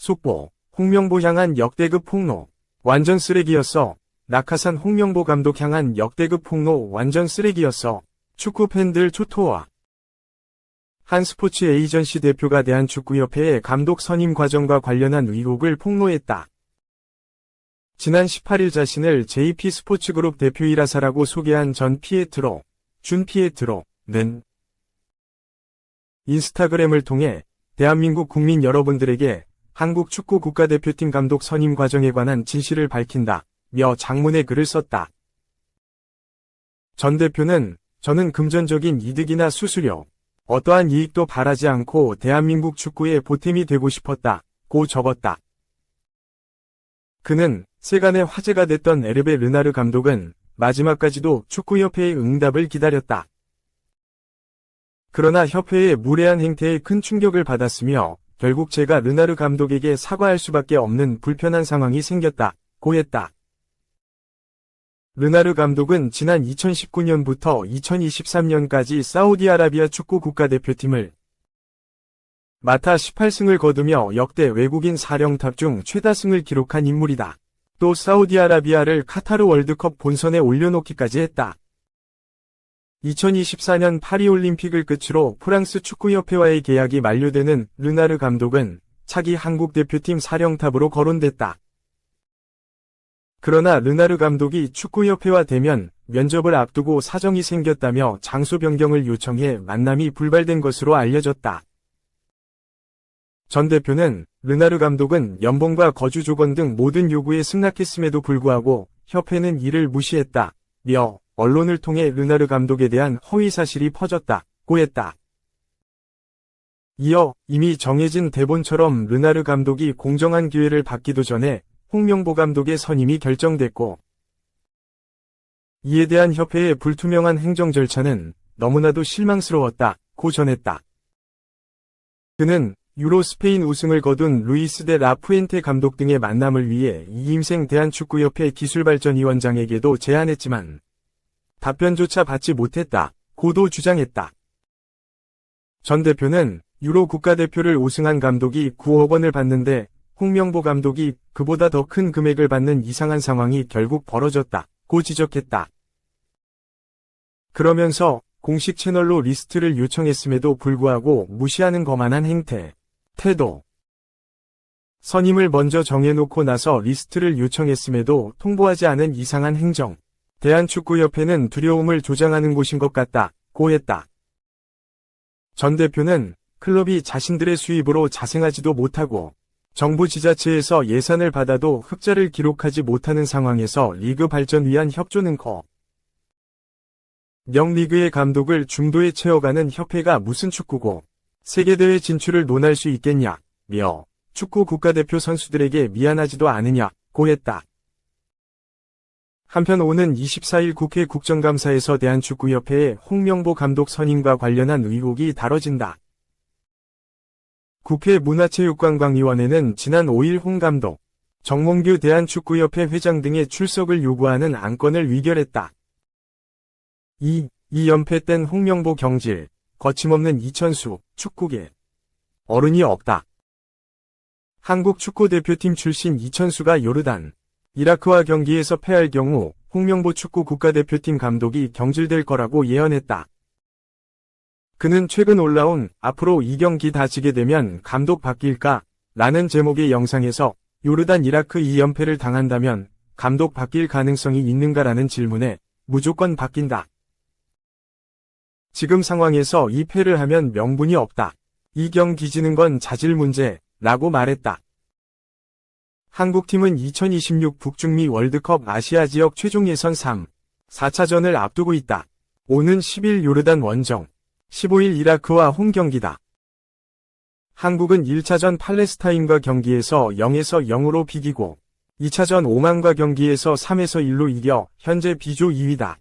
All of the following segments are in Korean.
속보, 홍명보 향한 역대급 폭로. 완전 쓰레기였어. 낙하산 홍명보 감독 향한 역대급 폭로 완전 쓰레기였어. 축구 팬들 초토화. 한 스포츠 에이전시 대표가 대한축구협회의 감독 선임 과정과 관련한 의혹을 폭로했다. 지난 18일 자신을 JP 스포츠그룹 대표이라사라고 소개한 준 피에트로는 인스타그램을 통해 대한민국 국민 여러분들에게 한국 축구 국가대표팀 감독 선임 과정에 관한 진실을 밝힌다며 장문의 글을 썼다. 전 대표는 저는 금전적인 이득이나 수수료, 어떠한 이익도 바라지 않고 대한민국 축구의 보탬이 되고 싶었다고 적었다. 그는 세간의 화제가 됐던 에르베 르나르 감독은 마지막까지도 축구협회의 응답을 기다렸다. 그러나 협회의 무례한 행태에 큰 충격을 받았으며 결국 제가 르나르 감독에게 사과할 수밖에 없는 불편한 상황이 생겼다고 했다. 르나르 감독은 지난 2019년부터 2023년까지 사우디아라비아 축구 국가대표팀을 맡아 18승을 거두며 역대 외국인 사령탑 중 최다승을 기록한 인물이다. 또 사우디아라비아를 카타르 월드컵 본선에 올려놓기까지 했다. 2024년 파리올림픽을 끝으로 프랑스 축구협회와의 계약이 만료되는 르나르 감독은 차기 한국 대표팀 사령탑으로 거론됐다. 그러나 르나르 감독이 축구협회와 대면 면접을 앞두고 사정이 생겼다며 장소 변경을 요청해 만남이 불발된 것으로 알려졌다. 전 대표는 르나르 감독은 연봉과 거주 조건 등 모든 요구에 승낙했음에도 불구하고 협회는 이를 무시했다며 언론을 통해 르나르 감독에 대한 허위 사실이 퍼졌다고 했다. 이어 이미 정해진 대본처럼 르나르 감독이 공정한 기회를 받기도 전에 홍명보 감독의 선임이 결정됐고 이에 대한 협회의 불투명한 행정 절차는 너무나도 실망스러웠다고 전했다. 그는 유로 스페인 우승을 거둔 루이스 데 라푸엔테 감독 등의 만남을 위해 이임생 대한축구협회 기술발전위원장에게도 제안했지만 답변조차 받지 못했다고도 주장했다. 전 대표는 유로 국가대표를 우승한 감독이 9억 원을 받는데 홍명보 감독이 그보다 더 큰 금액을 받는 이상한 상황이 결국 벌어졌다고 지적했다. 그러면서 공식 채널로 리스트를 요청했음에도 불구하고 무시하는 거만한 태도. 선임을 먼저 정해놓고 나서 리스트를 요청했음에도 통보하지 않은 이상한 행정. 대한축구협회는 두려움을 조장하는 곳인 것 같다고 했다. 전 대표는 클럽이 자신들의 수입으로 자생하지도 못하고 정부 지자체에서 예산을 받아도 흑자를 기록하지 못하는 상황에서 리그 발전 위한 협조는 명리그의 감독을 중도에 채워가는 협회가 무슨 축구고 세계대회 진출을 논할 수 있겠냐며 축구 국가대표 선수들에게 미안하지도 않으냐고 했다. 한편 오는 24일 국회 국정감사에서 대한축구협회의 홍명보 감독 선임과 관련한 의혹이 다뤄진다. 국회 문화체육관광위원회는 지난 5일 홍 감독, 정몽규 대한축구협회 회장 등의 출석을 요구하는 안건을 의결했다. 2연패 땐 홍명보 경질, 거침없는 이천수, 축구계. 어른이 없다. 한국 축구대표팀 출신 이천수가 요르단, 이라크와 경기에서 패할 경우 홍명보 축구 국가대표팀 감독이 경질될 거라고 예언했다. 그는 최근 올라온 앞으로 2경기 다 지게 되면 감독 바뀔까? 라는 제목의 영상에서 요르단 이라크 2연패를 당한다면 감독 바뀔 가능성이 있는가라는 질문에 무조건 바뀐다. 지금 상황에서 이 패를 하면 명분이 없다. 2경기 지는 건 자질 문제라고 말했다. 한국팀은 2026 북중미 월드컵 아시아 지역 최종 예선 3, 4차전을 앞두고 있다. 오는 10일 요르단 원정, 15일 이라크와 홈 경기다. 한국은 1차전 팔레스타인과 경기에서 0에서 0으로 비기고 2차전 오만과 경기에서 3에서 1로 이겨 현재 B조 2위다.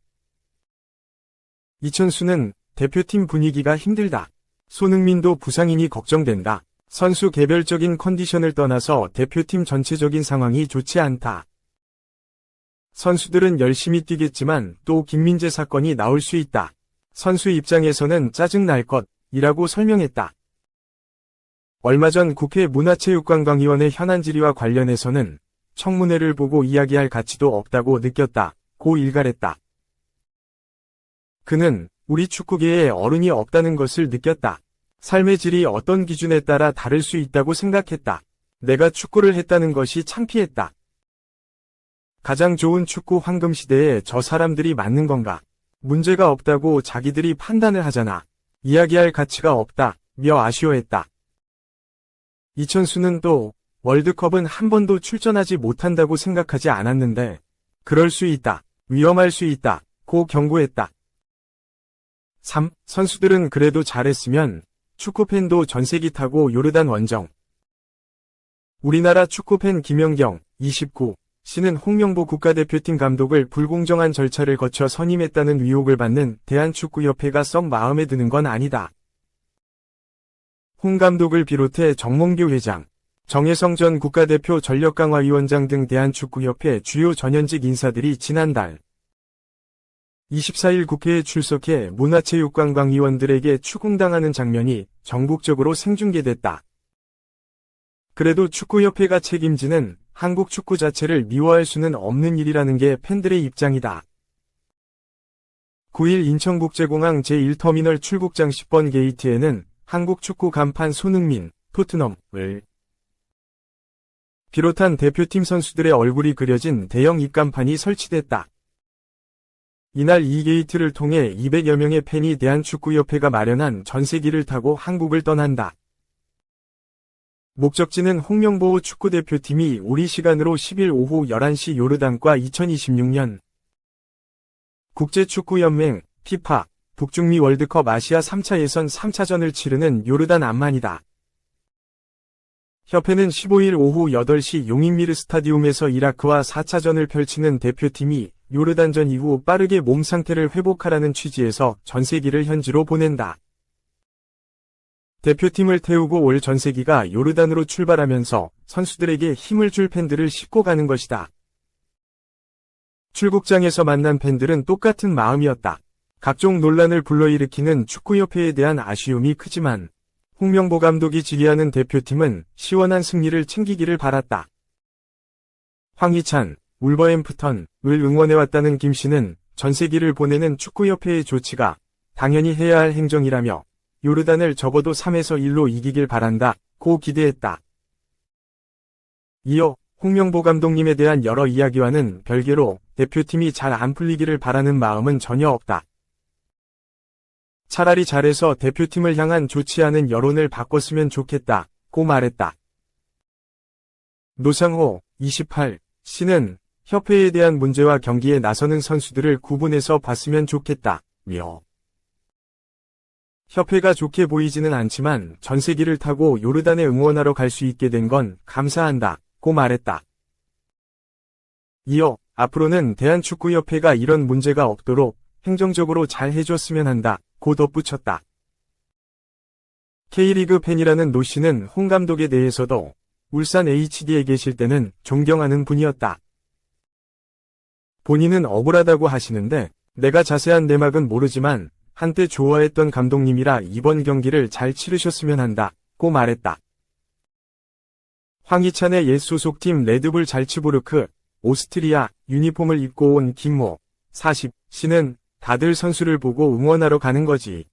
이천수는 대표팀 분위기가 힘들다. 손흥민도 부상이니 걱정된다. 선수 개별적인 컨디션을 떠나서 대표팀 전체적인 상황이 좋지 않다. 선수들은 열심히 뛰겠지만 또 김민재 사건이 나올 수 있다. 선수 입장에서는 짜증 날 것이라고 설명했다. 얼마 전 국회 문화체육관광위원회 현안 질의와 관련해서는 청문회를 보고 이야기할 가치도 없다고 느꼈다. 고 일갈했다. 그는 우리 축구계에 어른이 없다는 것을 느꼈다. 삶의 질이 어떤 기준에 따라 다를 수 있다고 생각했다. 내가 축구를 했다는 것이 창피했다. 가장 좋은 축구 황금 시대에 저 사람들이 맞는 건가? 문제가 없다고 자기들이 판단을 하잖아. 이야기할 가치가 없다. 며 아쉬워했다. 이천수는 또 월드컵은 한 번도 출전하지 못한다고 생각하지 않았는데 그럴 수 있다. 위험할 수 있다. 고 경고했다. 3. 선수들은 그래도 잘했으면 축구팬도 전세기 타고 요르단 원정. 우리나라 축구팬 김연경, 29, 씨는 홍명보 국가대표팀 감독을 불공정한 절차를 거쳐 선임했다는 의혹을 받는 대한축구협회가 썩 마음에 드는 건 아니다. 홍 감독을 비롯해 정몽규 회장, 정혜성 전 국가대표 전력강화위원장 등 대한축구협회 주요 전현직 인사들이 지난달 24일 국회에 출석해 문화체육관광위원들에게 추궁당하는 장면이 전국적으로 생중계됐다. 그래도 축구협회가 책임지는 한국 축구 자체를 미워할 수는 없는 일이라는 게 팬들의 입장이다. 9일 인천국제공항 제1터미널 출국장 10번 게이트에는 한국 축구 간판 손흥민, 토트넘을 비롯한 대표팀 선수들의 얼굴이 그려진 대형 입간판이 설치됐다. 이날 이 게이트를 통해 200여 명의 팬이 대한축구협회가 마련한 전세기를 타고 한국을 떠난다. 목적지는 홍명보 축구대표팀이 우리 시간으로 10일 오후 11시 요르단과 2026년 국제축구연맹 피파 북중미 월드컵 아시아 3차 예선 3차전을 치르는 요르단 암만이다. 협회는 15일 오후 8시 용인미르 스타디움에서 이라크와 4차전을 펼치는 대표팀이 요르단전 이후 빠르게 몸 상태를 회복하라는 취지에서 전세기를 현지로 보낸다. 대표팀을 태우고 올 전세기가 요르단으로 출발하면서 선수들에게 힘을 줄 팬들을 싣고 가는 것이다. 출국장에서 만난 팬들은 똑같은 마음이었다. 각종 논란을 불러일으키는 축구협회에 대한 아쉬움이 크지만 홍명보 감독이 지휘하는 대표팀은 시원한 승리를 챙기기를 바랐다. 황희찬, 울버햄프턴을 응원해왔다는 김 씨는 전세기를 보내는 축구협회의 조치가 당연히 해야 할 행정이라며 요르단을 적어도 3에서 1로 이기길 바란다. 고 기대했다. 이어 홍명보 감독님에 대한 여러 이야기와는 별개로 대표팀이 잘 안 풀리기를 바라는 마음은 전혀 없다. 차라리 잘해서 대표팀을 향한 좋지 않은 여론을 바꿨으면 좋겠다. 고 말했다. 노상호, 28, 씨는 협회에 대한 문제와 경기에 나서는 선수들을 구분해서 봤으면 좋겠다. 며 협회가 좋게 보이지는 않지만 전세기를 타고 요르단에 응원하러 갈 수 있게 된 건 감사한다. 고 말했다. 이어 앞으로는 대한축구협회가 이런 문제가 없도록 행정적으로 잘 해줬으면 한다. 고 덧붙였다. K리그 팬이라는 노 씨는 홍 감독에 대해서도 울산 HD에 계실 때는 존경하는 분이었다. 본인은 억울하다고 하시는데 내가 자세한 내막은 모르지만 한때 좋아했던 감독님이라 이번 경기를 잘 치르셨으면 한다. 고 말했다. 황희찬의 옛 소속팀 레드불 잘츠부르크, 오스트리아 유니폼을 입고 온 김모, 40, 씨는 다들 선수를 보고 응원하러 가는 거지.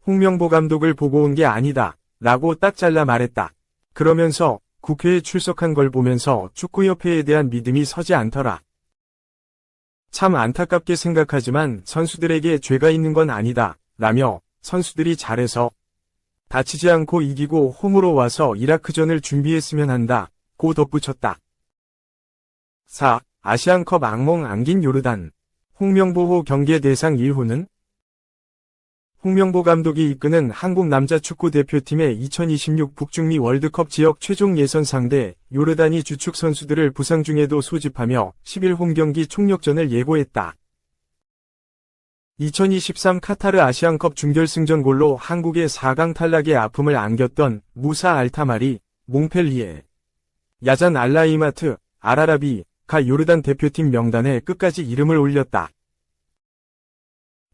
홍명보 감독을 보고 온 게 아니다. 라고 딱 잘라 말했다. 그러면서 국회에 출석한 걸 보면서 축구협회에 대한 믿음이 서지 않더라. 참 안타깝게 생각하지만 선수들에게 죄가 있는 건 아니다. 라며 선수들이 잘해서 다치지 않고 이기고 홈으로 와서 이라크전을 준비했으면 한다. 고 덧붙였다. 4. 아시안컵 악몽 안긴 요르단. 홍명보 경계 대상 1호는? 홍명보 감독이 이끄는 한국 남자 축구 대표팀의 2026 북중미 월드컵 지역 최종 예선 상대 요르단이 주축 선수들을 부상 중에도 소집하며 10일 홈경기 총력전을 예고했다. 2023 카타르 아시안컵 준결승전 골로 한국의 4강 탈락의 아픔을 안겼던 무사 알타마리, 몽펠리에, 야잔 알라이마트, 알아라비가 요르단 대표팀 명단에 끝까지 이름을 올렸다.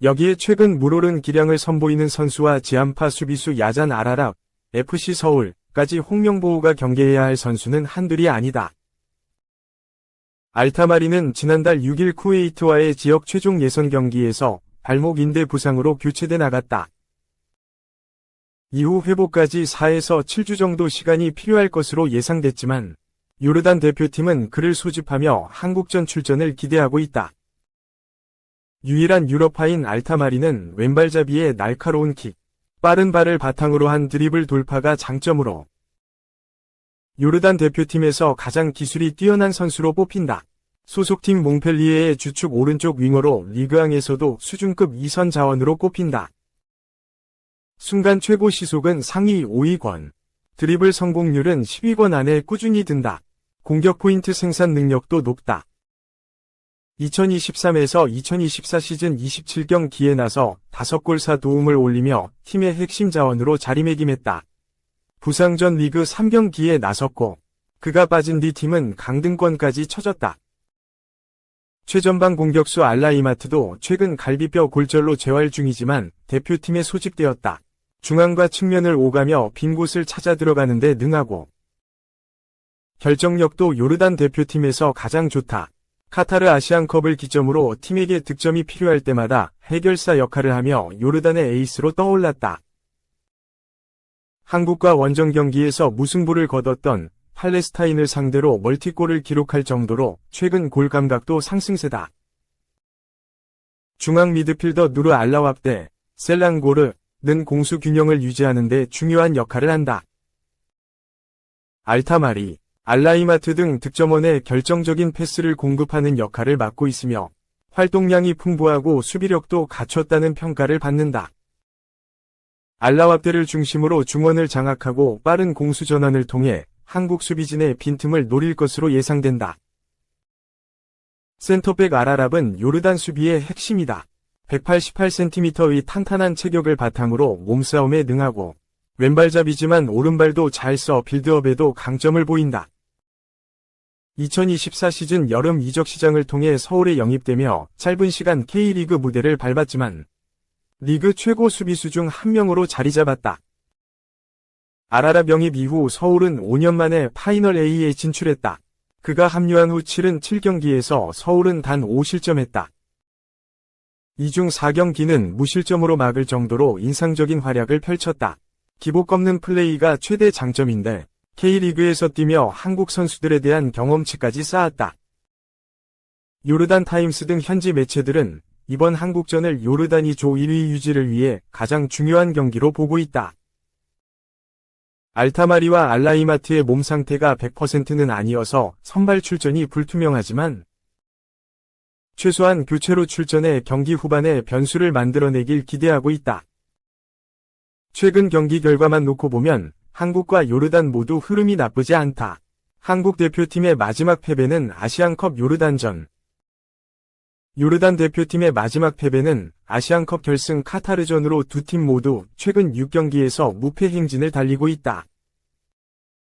여기에 최근 물오른 기량을 선보이는 선수와 지안파 수비수 야잔 아라랍, FC 서울까지 홍명보우가 경계해야 할 선수는 한둘이 아니다. 알타마리는 지난달 6일 쿠웨이트와의 지역 최종 예선 경기에서 발목 인대 부상으로 교체돼 나갔다. 이후 회복까지 4에서 7주 정도 시간이 필요할 것으로 예상됐지만 요르단 대표팀은 그를 소집하며 한국전 출전을 기대하고 있다. 유일한 유럽파인 알타마리는 왼발잡이의 날카로운 킥, 빠른 발을 바탕으로 한 드리블 돌파가 장점으로 요르단 대표팀에서 가장 기술이 뛰어난 선수로 뽑힌다. 소속팀 몽펠리에의 주축 오른쪽 윙어로 리그앙에서도 수준급 2선 자원으로 꼽힌다. 순간 최고 시속은 상위 5위권, 드리블 성공률은 10위권 안에 꾸준히 든다. 공격 포인트 생산 능력도 높다. 2023에서 2024 시즌 27경기에 나서 5골 4도움을 올리며 팀의 핵심 자원으로 자리매김했다. 부상 전 리그 3경기에 나섰고 그가 빠진 뒤 팀은 강등권까지 처졌다. 최전방 공격수 알라이마트도 최근 갈비뼈 골절로 재활 중이지만 대표팀에 소집되었다. 중앙과 측면을 오가며 빈 곳을 찾아 들어가는 데 능하고 결정력도 요르단 대표팀에서 가장 좋다. 카타르 아시안컵을 기점으로 팀에게 득점이 필요할 때마다 해결사 역할을 하며 요르단의 에이스로 떠올랐다. 한국과 원정 경기에서 무승부를 거뒀던 팔레스타인을 상대로 멀티골을 기록할 정도로 최근 골 감각도 상승세다. 중앙 미드필더 누르 알라왑데, 셀랑고르는 공수 균형을 유지하는 데 중요한 역할을 한다. 알타마리, 알라이마트 등 득점원에 결정적인 패스를 공급하는 역할을 맡고 있으며 활동량이 풍부하고 수비력도 갖췄다는 평가를 받는다. 알라왑데를 중심으로 중원을 장악하고 빠른 공수 전환을 통해 한국 수비진의 빈틈을 노릴 것으로 예상된다. 센터백 알아랍은 요르단 수비의 핵심이다. 188cm의 탄탄한 체격을 바탕으로 몸싸움에 능하고 왼발잡이지만 오른발도 잘 써 빌드업에도 강점을 보인다. 2024 시즌 여름 이적 시장을 통해 서울에 영입되며 짧은 시간 K리그 무대를 밟았지만 리그 최고 수비수 중 한 명으로 자리 잡았다. 알아랍 영입 이후 서울은 5년 만에 파이널 A에 진출했다. 그가 합류한 후 77경기에서 서울은 단 5실점했다. 이 중 4경기는 무실점으로 막을 정도로 인상적인 활약을 펼쳤다. 기복 없는 플레이가 최대 장점인데 K리그에서 뛰며 한국 선수들에 대한 경험치까지 쌓았다. 요르단 타임스 등 현지 매체들은 이번 한국전을 요르단이 조 1위 유지를 위해 가장 중요한 경기로 보고 있다. 알타마리와 알라이마트의 몸 상태가 100%는 아니어서 선발 출전이 불투명하지만 최소한 교체로 출전해 경기 후반에 변수를 만들어내길 기대하고 있다. 최근 경기 결과만 놓고 보면 한국과 요르단 모두 흐름이 나쁘지 않다. 한국 대표팀의 마지막 패배는 아시안컵 요르단전. 요르단 대표팀의 마지막 패배는 아시안컵 결승 카타르전으로 두 팀 모두 최근 6경기에서 무패 행진을 달리고 있다.